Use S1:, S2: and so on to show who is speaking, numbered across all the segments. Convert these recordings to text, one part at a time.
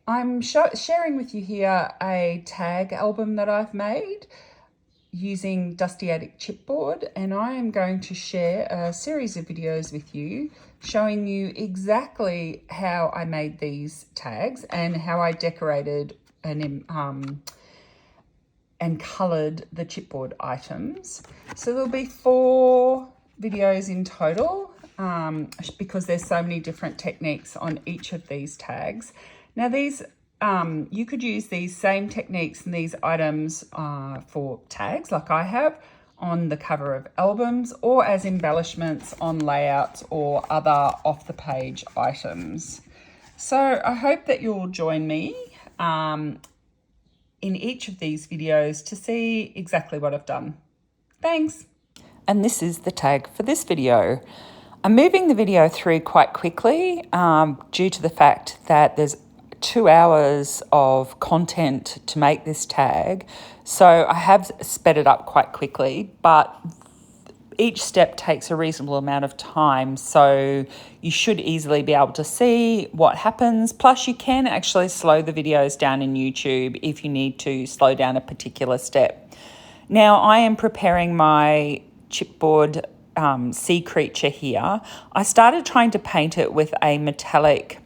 S1: I'm sharing with you here a tag album that I've made using Dusty Attic Chipboard, and I am going to share a series of videos with you showing you exactly how I made these tags and how I decorated and coloured the chipboard items. So there'll be 4 videos in total because there's so many different techniques on each of these tags. Now these, you could use these same techniques and these items for tags like I have on the cover of albums or as embellishments on layouts or other off-the-page items. So I hope that you'll join me in each of these videos to see exactly what I've done. Thanks. And this is the tag for this video. I'm moving the video through quite quickly due to the fact that there's 2 hours of content to make this tag. So I have sped it up quite quickly, but each step takes a reasonable amount of time, so you should easily be able to see what happens. Plus, you can actually slow the videos down in YouTube if you need to slow down a particular step. Now, I am preparing my chipboard sea creature here. I started trying to paint it with a metallic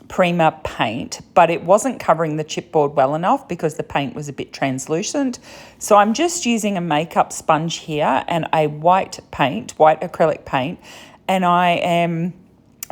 S1: Prima paint, but it wasn't covering the chipboard well enough because the paint was a bit translucent. So I'm just using a makeup sponge here and a white acrylic paint, and I am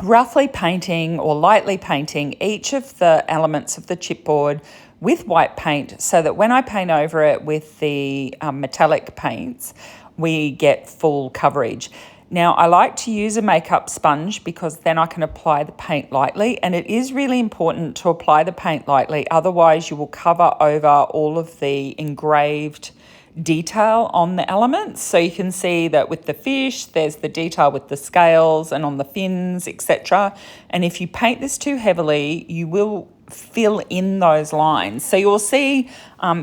S1: roughly painting or lightly painting each of the elements of the chipboard with white paint so that when I paint over it with the metallic paints, we get full coverage. Now, I like to use a makeup sponge because then I can apply the paint lightly, and it is really important to apply the paint lightly, otherwise you will cover over all of the engraved detail on the elements. So you can see that with the fish, there's the detail with the scales and on the fins, etc. And if you paint this too heavily, you will fill in those lines. So you'll see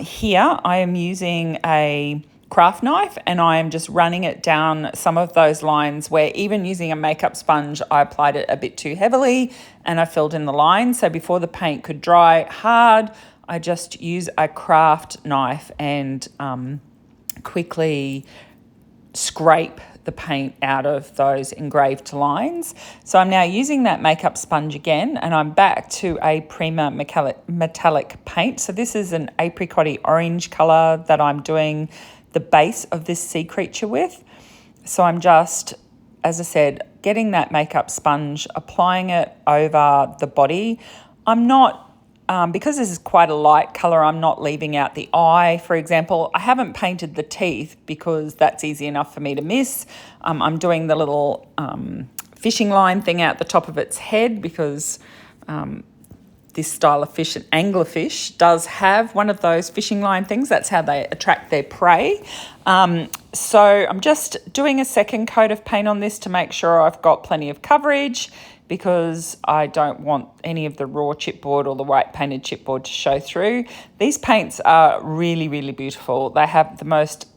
S1: here I am using a craft knife and I am just running it down some of those lines where even using a makeup sponge I applied it a bit too heavily and I filled in the lines. So before the paint could dry hard, I just use a craft knife and quickly scrape the paint out of those engraved lines. So I'm now using that makeup sponge again, and I'm back to a Prima metallic paint. So this is an apricot-y orange colour that I'm doing the base of this sea creature with. So I'm just, as I said, getting that makeup sponge, applying it over the body. I'm not, because this is quite a light colour, I'm not leaving out the eye, for example. I haven't painted the teeth because that's easy enough for me to miss. I'm doing the little fishing line thing out the top of its head because this style of fish, an anglerfish, does have one of those fishing line things. That's how they attract their prey. So I'm just doing a second coat of paint on this to make sure I've got plenty of coverage because I don't want any of the raw chipboard or the white painted chipboard to show through. These paints are really, really beautiful. They have the most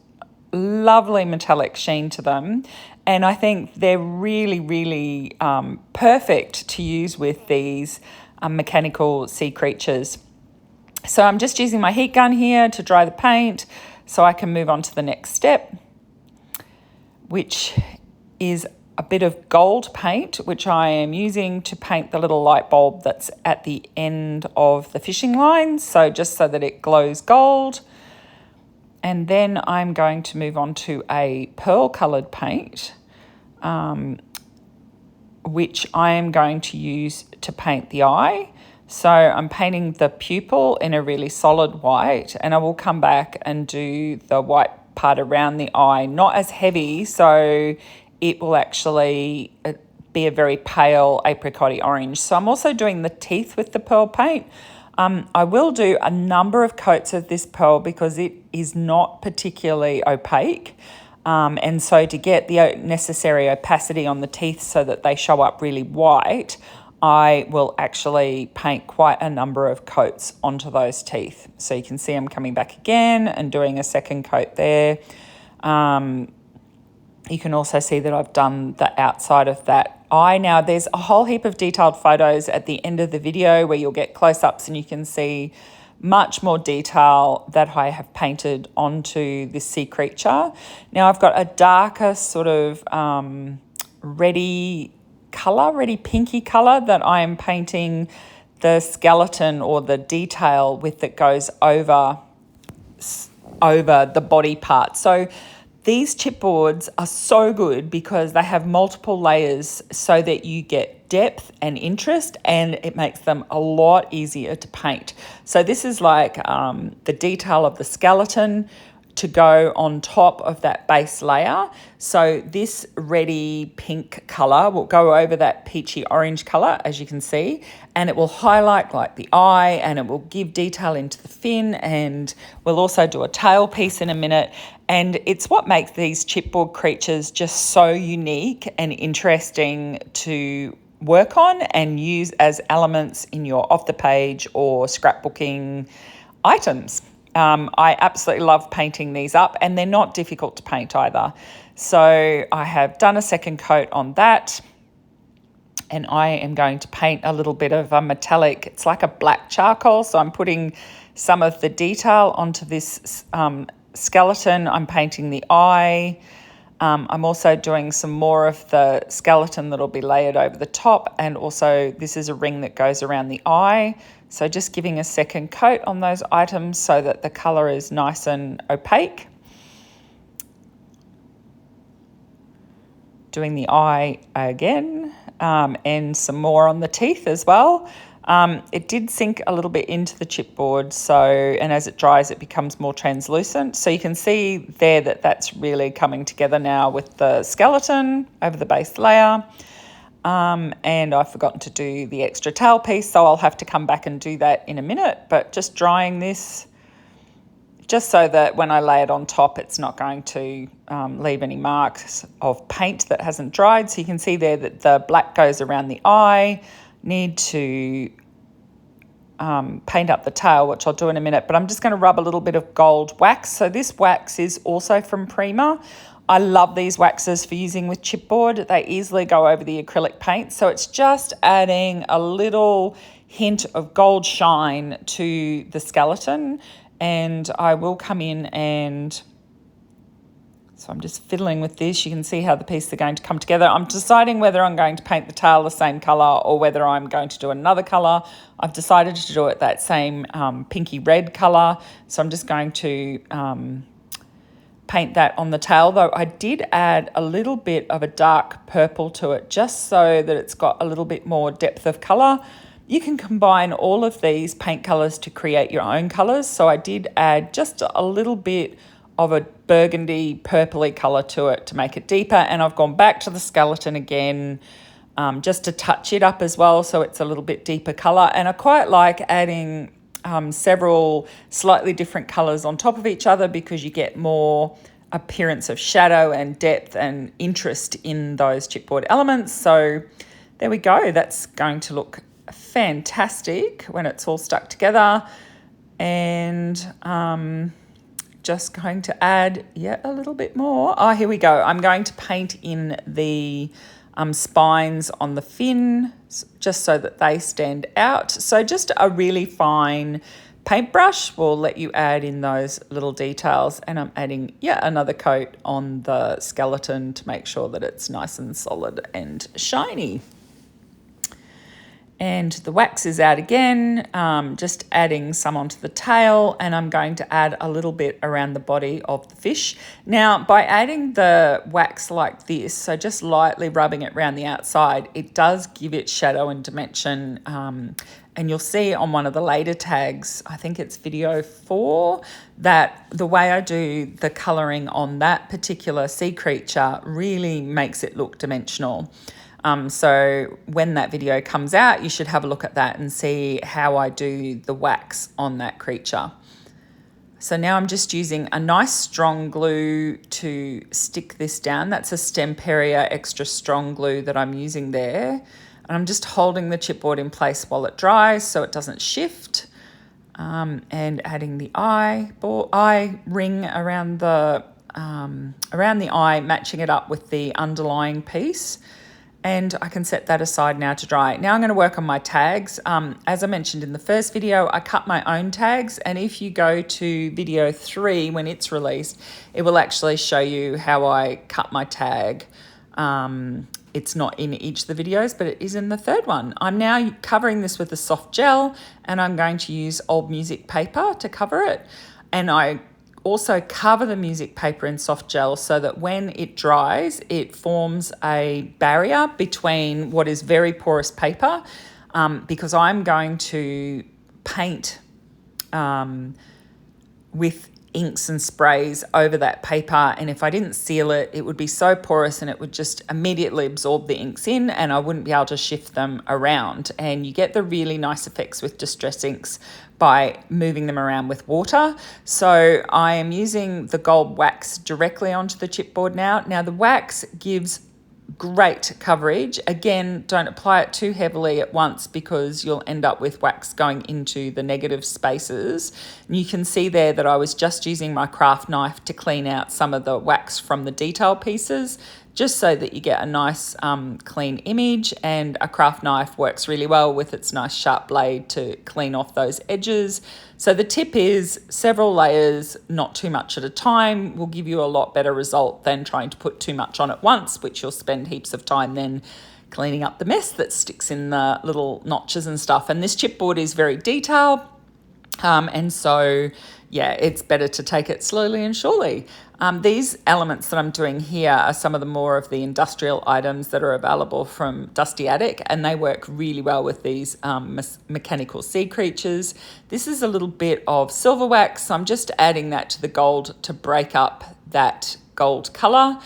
S1: lovely metallic sheen to them, and I think they're really, really perfect to use with these mechanical sea creatures. So I'm just using my heat gun here to dry the paint so I can move on to the next step, which is a bit of gold paint, which I am using to paint the little light bulb that's at the end of the fishing line, so just so that it glows gold. And then I'm going to move on to a pearl coloured paint, which I am going to use to paint the eye. So I'm painting the pupil in a really solid white, and I will come back and do the white part around the eye, not as heavy, so it will actually be a very pale apricot-y orange. So I'm also doing the teeth with the pearl paint. I will do a number of coats of this pearl because it is not particularly opaque. And so to get the necessary opacity on the teeth so that they show up really white, I will actually paint quite a number of coats onto those teeth. So you can see I'm coming back again and doing a second coat there. You can also see that I've done the outside of that eye. Now, there's a whole heap of detailed photos at the end of the video where you'll get close-ups and you can see much more detail that I have painted onto this sea creature. Now, I've got a darker sort of reddy pinky colour that I am painting the skeleton or the detail with that goes over the body part. So these chipboards are so good because they have multiple layers so that you get depth and interest, and it makes them a lot easier to paint. So this is like the detail of the skeleton to go on top of that base layer. So this reddy pink colour will go over that peachy orange colour, as you can see, and it will highlight like the eye, and it will give detail into the fin, and we'll also do a tail piece in a minute. And it's what makes these chipboard creatures just so unique and interesting to work on and use as elements in your off the page or scrapbooking items. I absolutely love painting these up, and they're not difficult to paint either. So I have done a second coat on that, and I am going to paint a little bit of a metallic, it's like a black charcoal. So I'm putting some of the detail onto this skeleton. I'm painting the eye. I'm also doing some more of the skeleton that'll be layered over the top, and also this is a ring that goes around the eye. So just giving a second coat on those items so that the colour is nice and opaque. Doing the eye again, and some more on the teeth as well. It did sink a little bit into the chipboard, and as it dries it becomes more translucent. So you can see there that that's really coming together now with the skeleton over the base layer. And I've forgotten to do the extra tail piece, so I'll have to come back and do that in a minute. But just drying this, just so that when I lay it on top, it's not going to leave any marks of paint that hasn't dried. So you can see there that the black goes around the eye. Need to paint up the tail, which I'll do in a minute, but I'm just going to rub a little bit of gold wax. So this wax is also from Prima. I love these waxes for using with chipboard. They easily go over the acrylic paint. So it's just adding a little hint of gold shine to the skeleton. And I will come in and, so I'm just fiddling with this. You can see how the pieces are going to come together. I'm deciding whether I'm going to paint the tail the same colour or whether I'm going to do another colour. I've decided to do it that same pinky red colour. So I'm just going to paint that on the tail, though I did add a little bit of a dark purple to it just so that it's got a little bit more depth of colour. You can combine all of these paint colours to create your own colours. So I did add just a little bit of a burgundy purpley colour to it to make it deeper, and I've gone back to the skeleton again just to touch it up as well so it's a little bit deeper colour. And I quite like adding several slightly different colours on top of each other because you get more appearance of shadow and depth and interest in those chipboard elements. So there we go. That's going to look fantastic when it's all stuck together. And just going to add yet a little bit more. Oh, here we go. I'm going to paint in the spines on the fin just so that they stand out. So just a really fine paintbrush will let you add in those little details, and I'm adding yet another coat on the skeleton to make sure that it's nice and solid and shiny. And the wax is out again, just adding some onto the tail, and I'm going to add a little bit around the body of the fish. Now, by adding the wax like this, so just lightly rubbing it around the outside, it does give it shadow and dimension. And you'll see on one of the later tags, I think it's video 4, that the way I do the colouring on that particular sea creature really makes it look dimensional. So when that video comes out, you should have a look at that and see how I do the wax on that creature. So now I'm just using a nice strong glue to stick this down. That's a Stemperia extra strong glue that I'm using there. And I'm just holding the chipboard in place while it dries so it doesn't shift. And adding the eye ring around the around the eye, matching it up with the underlying piece. And I can set that aside now to dry. Now I'm going to work on my tags. As I mentioned in the first video, I cut my own tags, and if you go to video 3 when it's released, it will actually show you how I cut my tag. It's not in each of the videos, but it is in the third one. I'm now covering this with a soft gel, and I'm going to use old music paper to cover it. And I also cover the music paper in soft gel so that when it dries, it forms a barrier between what is very porous paper, because I'm going to paint with inks and sprays over that paper, and if I didn't seal it, it would be so porous and it would just immediately absorb the inks in, and I wouldn't be able to shift them around. And you get the really nice effects with distress inks by moving them around with water. So I am using the gold wax directly onto the chipboard now. Now the wax gives great coverage. Again, don't apply it too heavily at once because you'll end up with wax going into the negative spaces. And you can see there that I was just using my craft knife to clean out some of the wax from the detail pieces, just so that you get a nice clean image. And a craft knife works really well with its nice sharp blade to clean off those edges. So the tip is several layers, not too much at a time, will give you a lot better result than trying to put too much on at once, which you'll spend heaps of time then cleaning up the mess that sticks in the little notches and stuff. And this chipboard is very detailed. And so, yeah, it's better to take it slowly and surely. These elements that I'm doing here are some of the more of the industrial items that are available from Dusty Attic, and they work really well with these mechanical sea creatures. This is a little bit of silver wax, so I'm just adding that to the gold to break up that gold colour.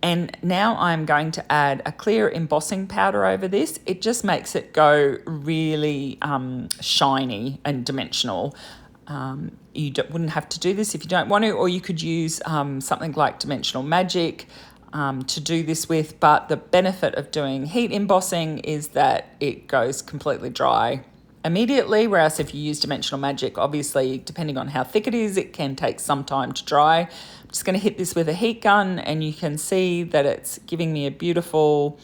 S1: And now I'm going to add a clear embossing powder over this. It just makes it go really shiny and dimensional. You wouldn't have to do this if you don't want to, or you could use something like Dimensional Magic to do this with, but the benefit of doing heat embossing is that it goes completely dry immediately, whereas if you use Dimensional Magic, obviously, depending on how thick it is, it can take some time to dry. I'm just going to hit this with a heat gun, and you can see that it's giving me a beautiful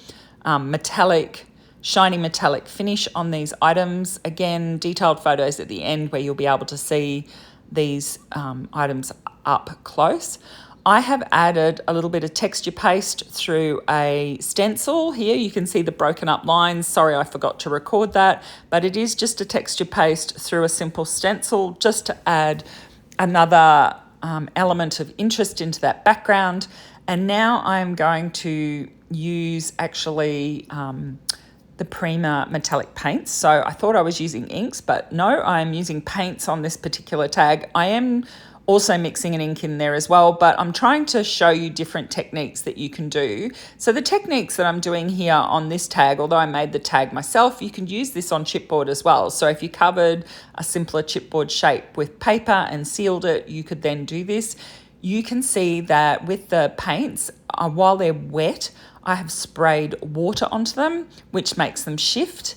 S1: shiny metallic finish on these items. Again, detailed photos at the end where you'll be able to see these items up close. I have added a little bit of texture paste through a stencil. Here you can see the broken up lines. Sorry, I forgot to record that, but it is just a texture paste through a simple stencil just to add another element of interest into that background. And now I'm going to use actually the Prima metallic paints. So I thought I was using inks, but no, I'm using paints on this particular tag. I am also mixing an ink in there as well, but I'm trying to show you different techniques that you can do. So the techniques that I'm doing here on this tag, although I made the tag myself, you can use this on chipboard as well. So if you covered a simpler chipboard shape with paper and sealed it, you could then do this. You can see that with the paints, while they're wet, I have sprayed water onto them, which makes them shift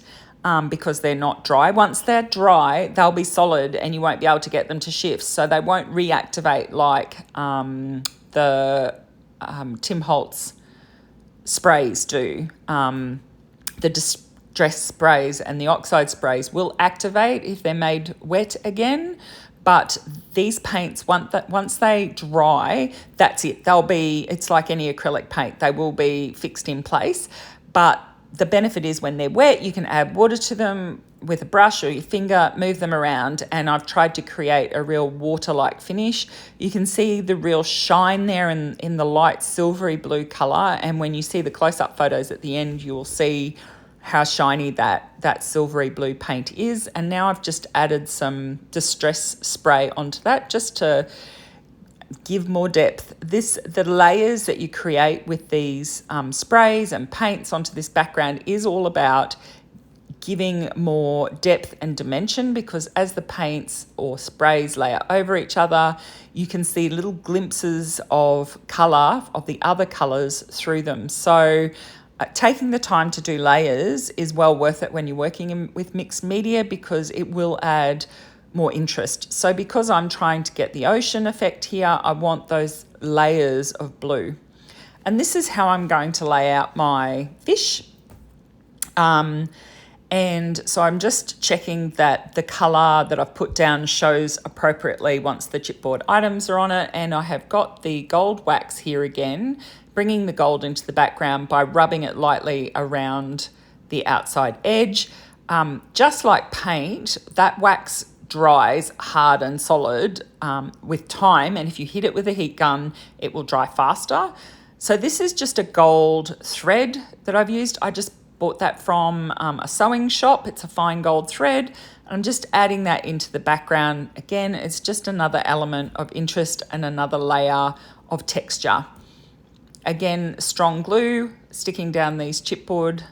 S1: because they're not dry. Once they're dry, they'll be solid and you won't be able to get them to shift. So they won't reactivate like the Tim Holtz sprays do. The distress sprays and the oxide sprays will activate if they're made wet again. But these paints, once they dry, that's it. It's like any acrylic paint. They will be fixed in place. But the benefit is when they're wet, you can add water to them with a brush or your finger, move them around. And I've tried to create a real water-like finish. You can see the real shine there in the light silvery blue color. And when you see the close-up photos at the end, you will see how shiny that silvery blue paint is. And now I've just added some distress spray onto that just to give more depth. The layers that you create with these sprays and paints onto this background is all about giving more depth and dimension, because as the paints or sprays layer over each other, you can see little glimpses of colour, of the other colours through them. So taking the time to do layers is well worth it when you're working with mixed media, because it will add more interest. So because I'm trying to get the ocean effect here, I want those layers of blue. And this is how I'm going to lay out my fish. And so I'm just checking that the colour that I've put down shows appropriately once the chipboard items are on it. And I have got the gold wax here again, bringing the gold into the background by rubbing it lightly around the outside edge. Just like paint, that wax dries hard and solid with time, and if you hit it with a heat gun, it will dry faster. So this is just a gold thread that I've used. I just bought that from a sewing shop. It's a fine gold thread. I'm just adding that into the background. Again, it's just another element of interest and another layer of texture. Again, strong glue, sticking down these chipboard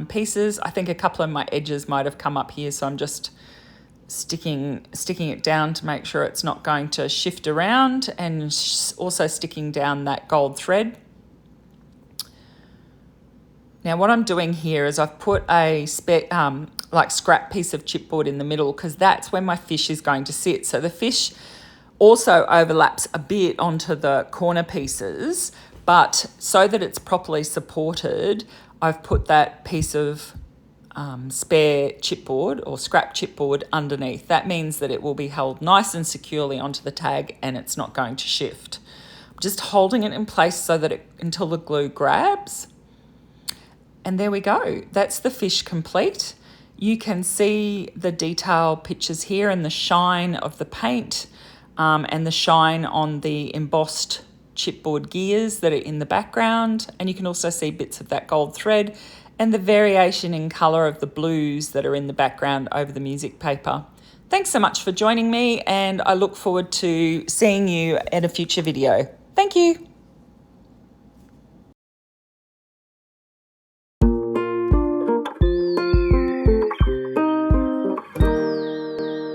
S1: pieces. I think a couple of my edges might have come up here, so I'm just sticking it down to make sure it's not going to shift around, and also sticking down that gold thread. Now what I'm doing here is I've put a like scrap piece of chipboard in the middle, because that's where my fish is going to sit. So the fish also overlaps a bit onto the corner pieces, but so that it's properly supported, I've put that piece of spare chipboard or scrap chipboard underneath. That means that it will be held nice and securely onto the tag and it's not going to shift. I'm just holding it in place so that until the glue grabs. And there we go. That's the fish complete. You can see the detail pictures here and the shine of the paint and the shine on the embossed chipboard gears that are in the background. And you can also see bits of that gold thread and the variation in colour of the blues that are in the background over the music paper. Thanks so much for joining me, and I look forward to seeing you in a future video. Thank you.